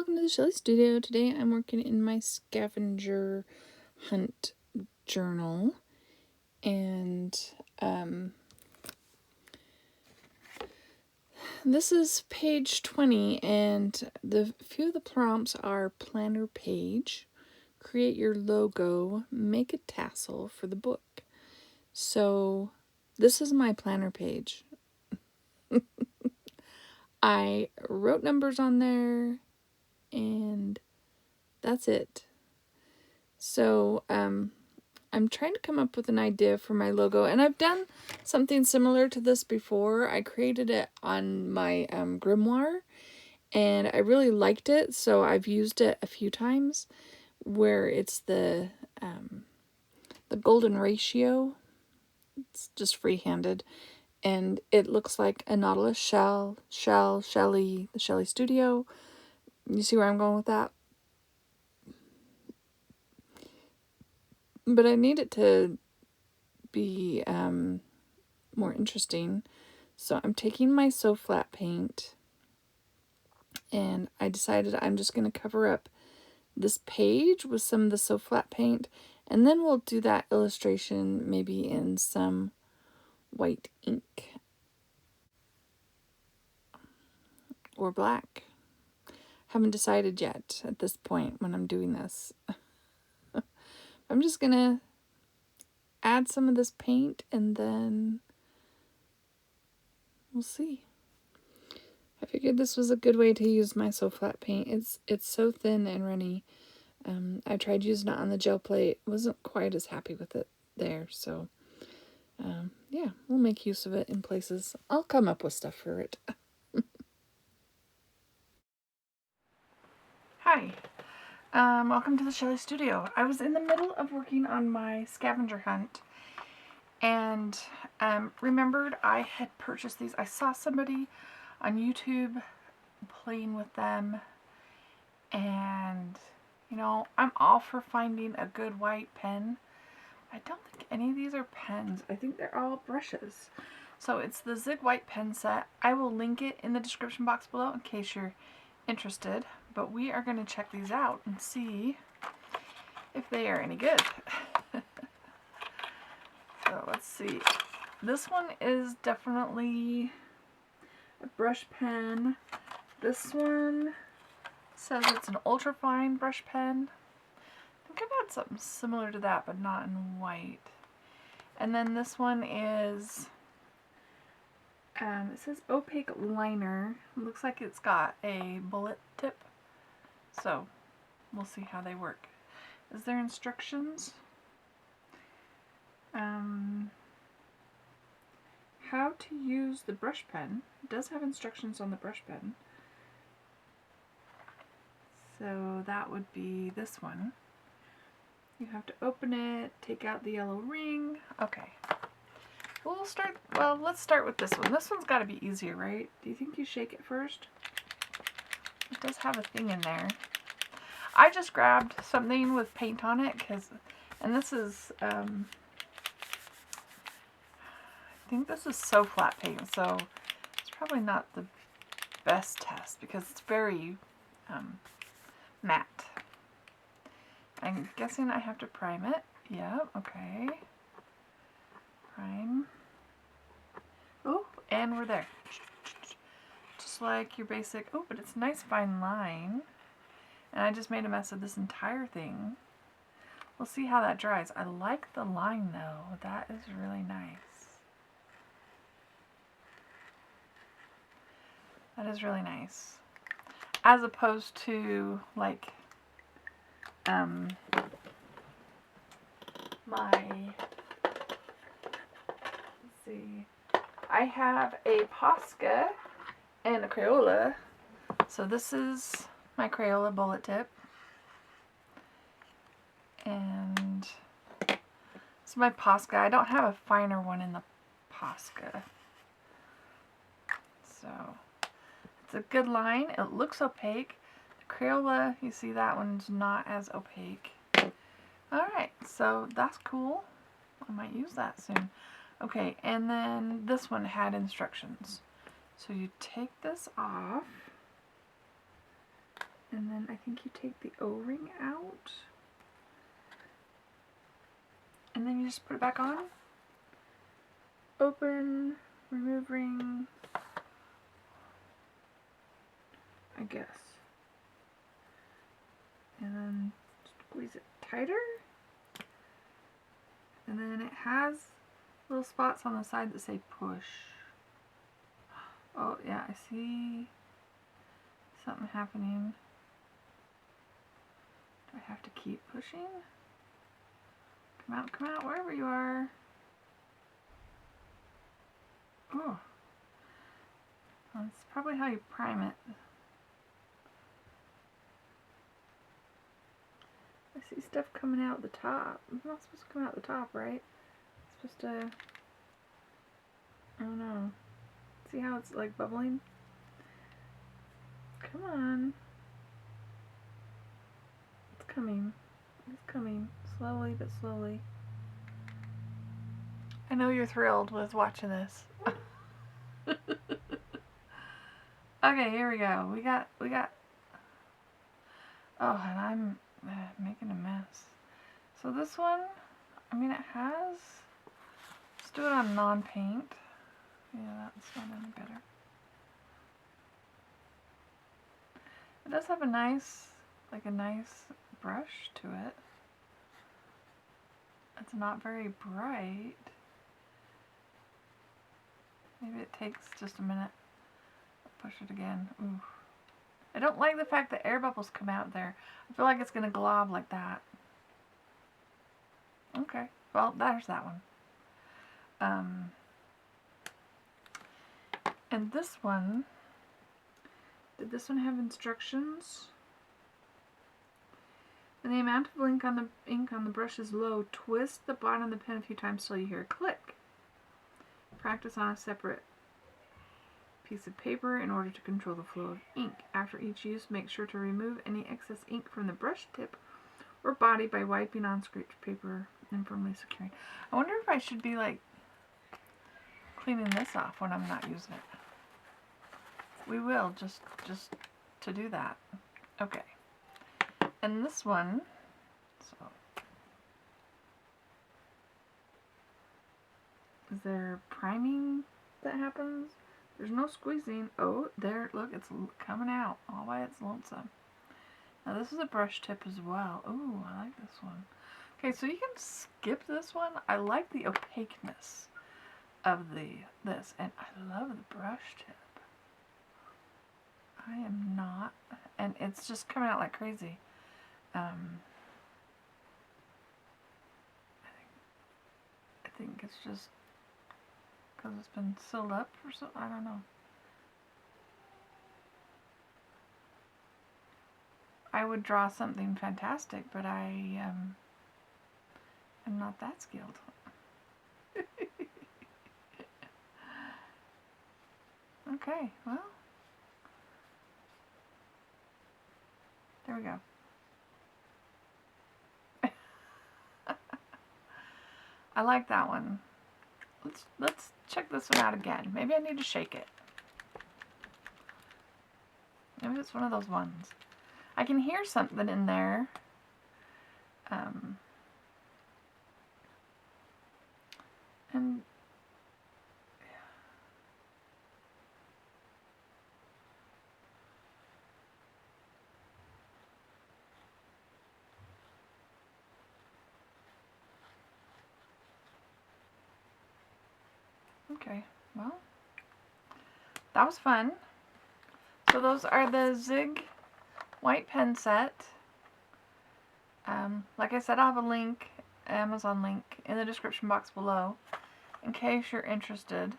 welcome to the Shelly Studio. Today I'm working in my scavenger hunt journal, and this is page 20, and the few of the prompts are planner page, create your logo, make a tassel for the book. So this is my planner page. I wrote numbers on there, and that's it. So I'm trying to come up with an idea for my logo, and I've done something similar to this before. I created it on my grimoire, and I really liked it, so I've used it a few times, where it's the golden ratio. It's just free-handed, and it looks like a nautilus shell, Shelly, the Shelly Studio. You see where I'm going with that? But I need it to be more interesting. So I'm taking my So Flat paint, and I decided I'm just going to cover up this page with some of the So Flat paint, and then we'll do that illustration maybe in some white ink or black. Haven't decided yet at this point when I'm doing this. I'm just going to add some of this paint, and then we'll see. I figured this was a good way to use my So Flat paint. It's so thin and runny. I tried using it on the gel plate. Wasn't quite as happy with it there. So, yeah, we'll make use of it in places. I'll come up with stuff for it. Hi. Welcome to the Shelly Studio. I was in the middle of working on my scavenger hunt, and remembered I had purchased these. I saw somebody on YouTube playing with them, and you know, I'm all for finding a good white pen. I don't think any of these are pens. I think they're all brushes. So it's the Zig White pen set. I will link it in the description box below in case you're interested. But we are going to check these out and see if they are any good. So let's see. This one is definitely a brush pen. This one says it's an ultra fine brush pen. I think I've had something similar to that, but not in white. And then this one is, it says opaque liner. It looks like it's got a bullet tip. So we'll see how they work. Is there instructions? How to use the brush pen. It does have instructions on the brush pen. So that would be this one. You have to open it, take out the yellow ring. Okay. Let's start with this one. This one's got to be easier, right? Do you think you shake it first? It does have a thing in there. I just grabbed something with paint on it, and this is, I think this is So Flat paint, so it's probably not the best test because it's very matte. I'm guessing I have to prime it. Yep, okay. Prime. Oh, and we're there. Just like your basic, oh, but it's a nice fine line. And I just made a mess of this entire thing. We'll see how that dries. I like the line though. That is really nice. That is really nice. As opposed to like let's see, I have a Posca and a Crayola. So this is my Crayola bullet tip, and it's my Posca. I don't have a finer one in the Posca, so it's a good line. It looks opaque. The Crayola, you see that one's not as opaque. Alright, so that's cool. I might use that soon. Okay, and then this one had instructions. So you take this off, And then I think you take the O-ring out. And then you just put it back on. Open, remove ring, I guess. And then squeeze it tighter. And then it has little spots on the side that say push. Oh yeah, I see something happening. Do I have to keep pushing? Come out, wherever you are. Oh. Well, that's probably how you prime it. I see stuff coming out the top. It's not supposed to come out the top, right? It's supposed to... I don't know. See how it's like bubbling? Come on. It's coming. It's coming. Slowly but slowly. I know you're thrilled with watching this. Okay, here we go. We got. Oh, and I'm making a mess. So this one, I mean, it has. Let's do it on non-paint. Yeah, that's not any better. It does have a nice brush to it. It's not very bright. Maybe it takes just a minute. Push it again. Ooh. I don't like the fact that air bubbles come out there. I feel like it's going to glob like that. Okay. Well, there's that one. And this one, did this one have instructions? When the amount of ink on the brush is low, twist the bottom of the pen a few times till you hear a click. Practice on a separate piece of paper in order to control the flow of ink. After each use, make sure to remove any excess ink from the brush tip or body by wiping on scraped paper and firmly securing. I wonder if I should be like cleaning this off when I'm not using it. We will, just to do that. Okay. And this one, so is there priming that happens? There's no squeezing. Oh, there, look, it's coming out all by its lonesome. Now this is a brush tip as well. Ooh, I like this one. Okay, so you can skip this one. I like the opaqueness of this, and I love the brush tip. I am not, and it's just coming out like crazy. I think it's just because it's been sealed up or something. I don't know. I would draw something fantastic, but I am not that skilled. Okay, well, there we go. I like that one. Let's check this one out again. Maybe I need to shake it. Maybe it's one of those ones. I can hear something in there. And okay, well, that was fun. So those are the Zig white pen set. Like I said, I'll have a link, Amazon link, in the description box below in case you're interested.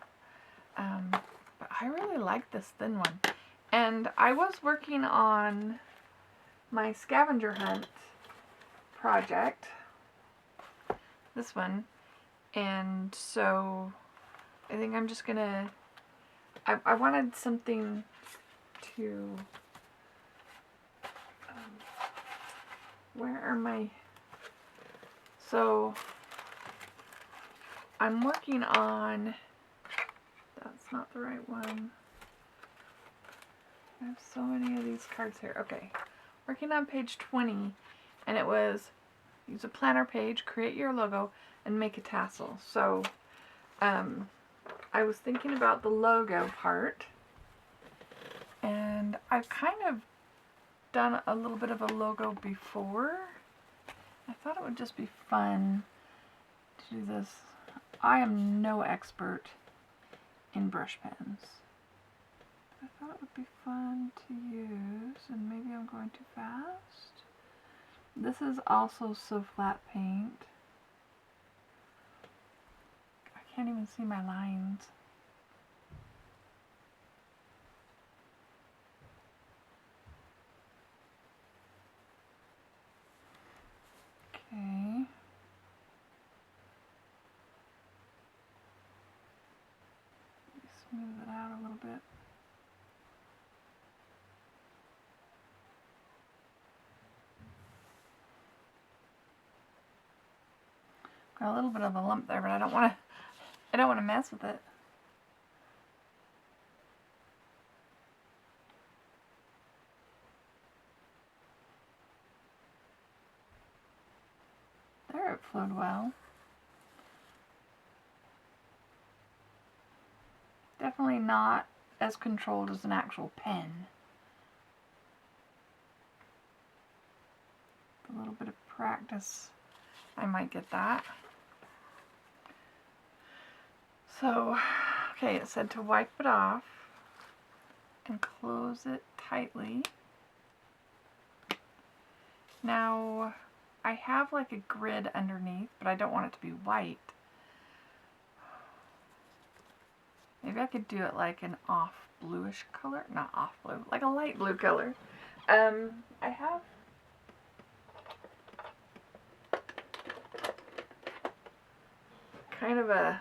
But I really like this thin one. And I was working on my scavenger hunt project, this one, and so I think I'm just gonna, I wanted something to, where are my, so I'm working on, that's not the right one. I have so many of these cards here. Okay, working on page 20, and it was use a planner page, create your logo, and make a tassel. So I was thinking about the logo part, and I've kind of done a little bit of a logo before. I thought it would just be fun to do this. I am no expert in brush pens. I thought it would be fun to use, and maybe I'm going too fast. This is also so flat paint. I can't even see my lines. Okay. Smooth it out a little bit. Got a little bit of a lump there, but I don't want to mess with it. There, it flowed well. Definitely not as controlled as an actual pen. A little bit of practice, I might get that. So, okay, it said to wipe it off and close it tightly. Now, I have like a grid underneath, but I don't want it to be white. Maybe I could do it like an off bluish color, not off blue, like a light blue color. I have kind of a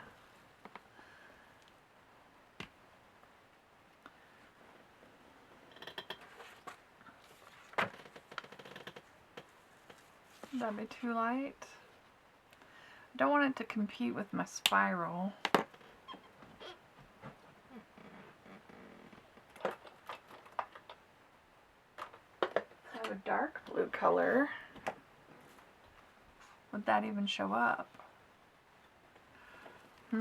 that'd be too light. I don't want it to compete with my spiral. I have a dark blue color. Would that even show up? It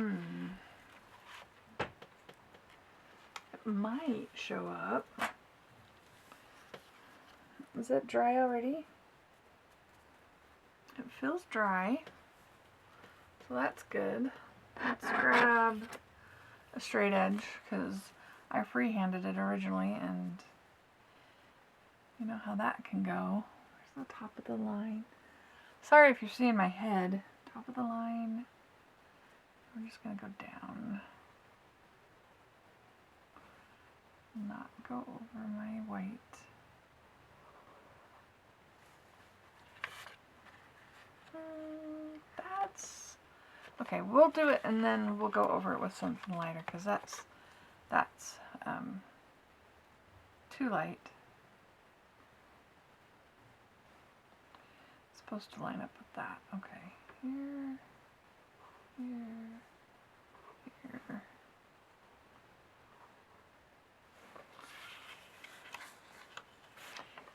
might show up. Is it dry already? It feels dry, so that's good. Let's grab a straight edge because I freehanded it originally, and you know how that can go. Where's the top of the line? Sorry if you're seeing my head. Top of the line. We're just going to go down. Not go over my white. That's okay. We'll do it and then we'll go over it with something lighter because that's too light. It's supposed to line up with that. Okay, here, here.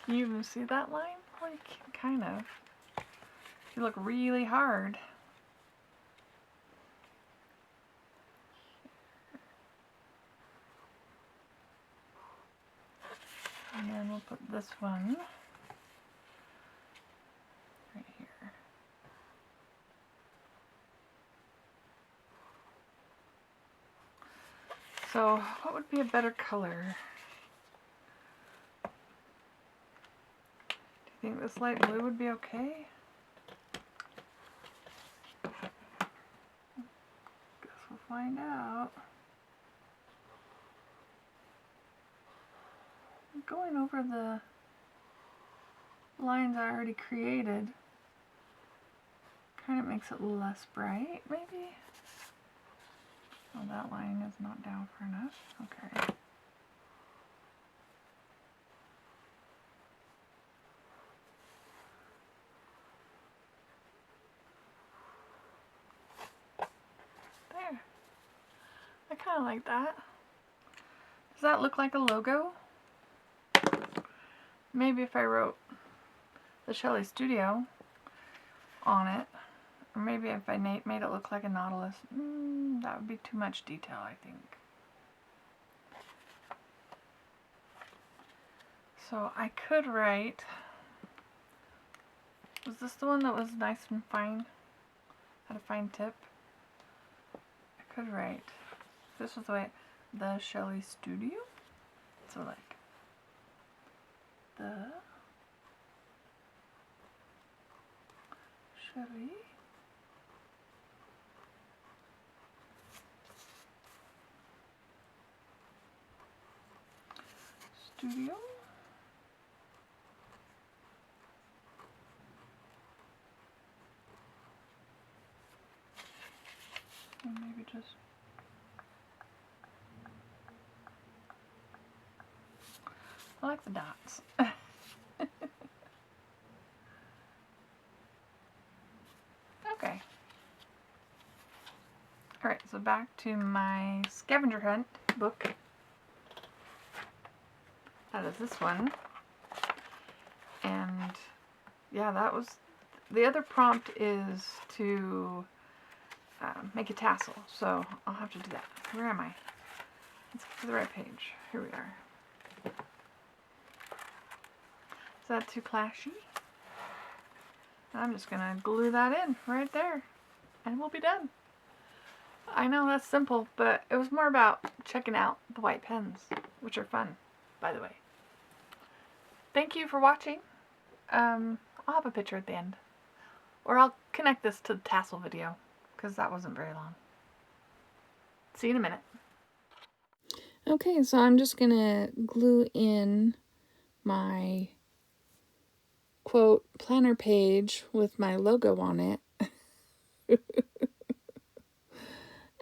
Can you even see that line? Like, kind of. You look really hard. And then we'll put this one right here. So, what would be a better color? Do you think this light blue would be okay? Guess we'll find out. Going over the lines I already created kind of makes it less bright, maybe? Oh, that line is not down far enough. Okay. There. I kind of like that. Does that look like a logo? maybe if I wrote the Shelley Studio on it, or maybe if I made it look like a nautilus, that would be too much detail, I think. So I could write, was this the one that was nice and fine? Had a fine tip? I could write, this was the Shelley Studio? So like, the Shelley Studio. And maybe just I like the dots. Okay. Alright, so back to my scavenger hunt book. That is this one. And yeah, that was, the other prompt is to make a tassel. So I'll have to do that. Where am I? Let's get to the right page. Here we are. Is that too clashy? I'm just going to glue that in right there. And we'll be done. I know that's simple, but it was more about checking out the white pens, which are fun, by the way. Thank you for watching. I'll have a picture at the end. Or I'll connect this to the tassel video, because that wasn't very long. See you in a minute. Okay, so I'm just going to glue in my quote planner page with my logo on it.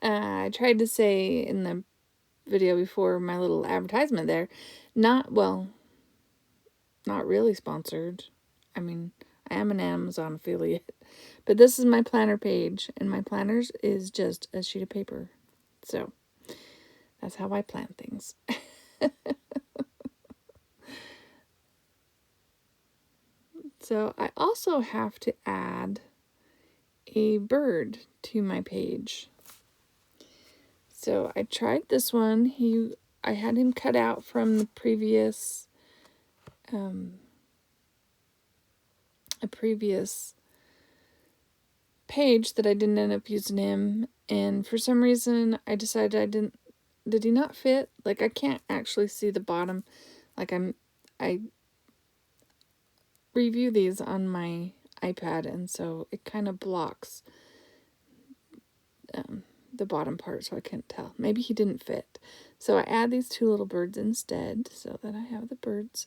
I tried to say in the video before, my little advertisement there, not really sponsored. I mean, I am an Amazon affiliate, but this is my planner page, and my planners is just a sheet of paper. So that's how I plan things. So I also have to add a bird to my page. So I tried this one. I had him cut out from the previous a previous page that I didn't end up using him, and for some reason I decided did he not fit? Like, I can't actually see the bottom. Like, I review these on my iPad, and so it kind of blocks the bottom part, so I couldn't tell. Maybe he didn't fit. So I add these two little birds instead, so that I have the birds.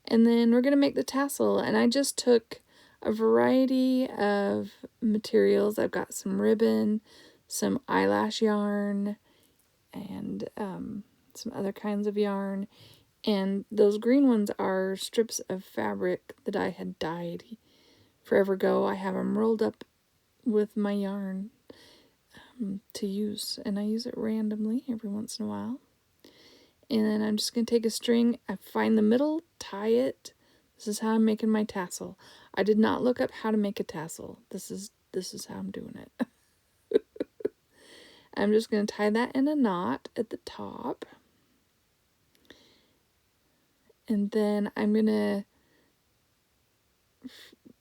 And then we're going to make the tassel, and I just took a variety of materials. I've got some ribbon, some eyelash yarn, and some other kinds of yarn. And those green ones are strips of fabric that I had dyed forever ago. I have them rolled up with my yarn to use, and I use it randomly every once in a while. And then I'm just going to take a string, I find the middle, tie it. This is how I'm making my tassel. I did not look up how to make a tassel. This is how I'm doing it. I'm just going to tie that in a knot at the top. And then I'm going to,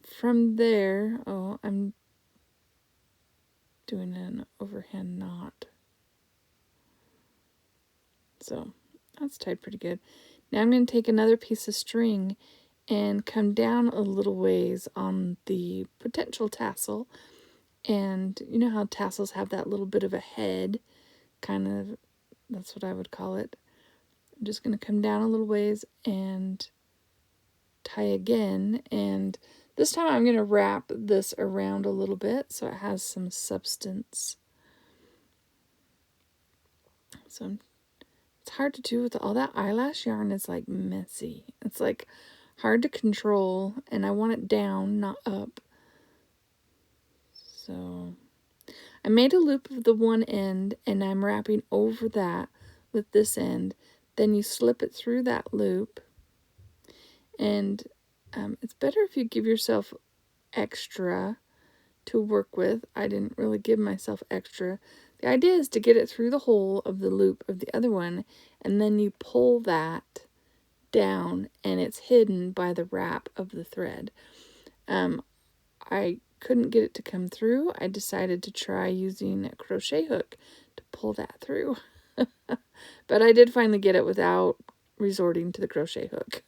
from there, I'm doing an overhand knot. So that's tied pretty good. Now I'm going to take another piece of string and come down a little ways on the potential tassel. And you know how tassels have that little bit of a head, kind of, that's what I would call it. I'm just going to come down a little ways and tie again. And this time I'm going to wrap this around a little bit so it has some substance. So it's hard to do with all that eyelash yarn. Is like messy. It's like hard to control, and I want it down, not up. So I made a loop of the one end, and I'm wrapping over that with this end. Then you slip it through that loop, And it's better if you give yourself extra to work with. I didn't really give myself extra. The idea is to get it through the hole of the loop of the other one, and then you pull that down and it's hidden by the wrap of the thread. I couldn't get it to come through. I decided to try using a crochet hook to pull that through. But I did finally get it without resorting to the crochet hook.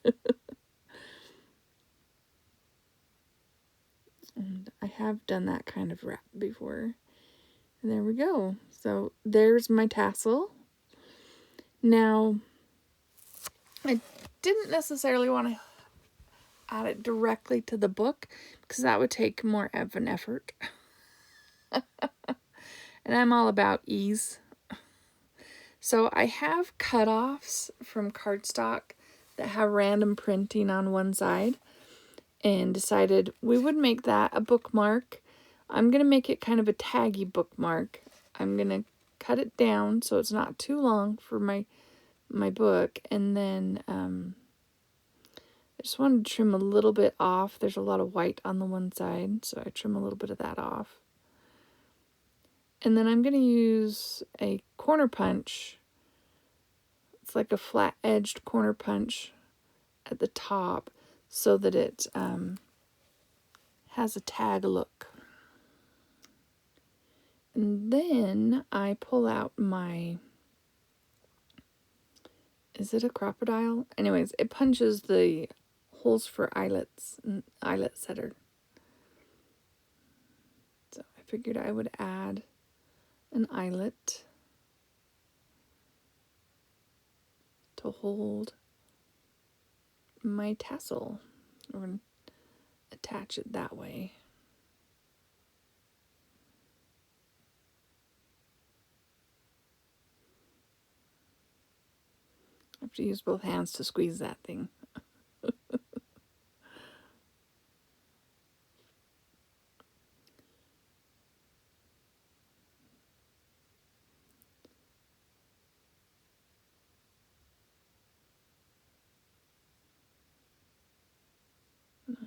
And I have done that kind of wrap before. And there we go. So there's my tassel. Now, I didn't necessarily want to add it directly to the book because that would take more of an effort. And I'm all about ease. So I have cutoffs from cardstock that have random printing on one side, and decided we would make that a bookmark. I'm going to make it kind of a taggy bookmark. I'm going to cut it down so it's not too long for my book, and then I just wanted to trim a little bit off. There's a lot of white on the one side, so I trim a little bit of that off. And then I'm going to use a corner punch. It's like a flat-edged corner punch at the top so that it has a tag look. And then I pull out my... Is it a crocodile? Anyways, it punches the holes for eyelets, and eyelet setter. So I figured I would add an eyelet to hold my tassel. We're going to attach it that way. I have to use both hands to squeeze that thing.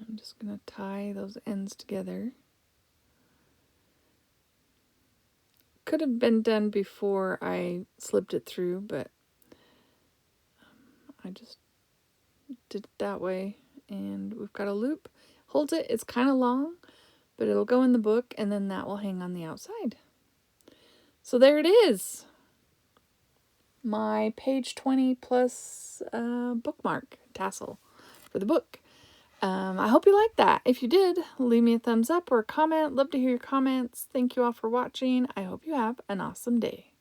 I'm just going to tie those ends together. Could have been done before I slipped it through, but I just did it that way. And we've got a loop. Holds it. It's kind of long, but it'll go in the book, and then that will hang on the outside. So there it is. My page 20 plus bookmark tassel for the book. I hope you liked that. If you did, leave me a thumbs up or a comment. Love to hear your comments. Thank you all for watching. I hope you have an awesome day.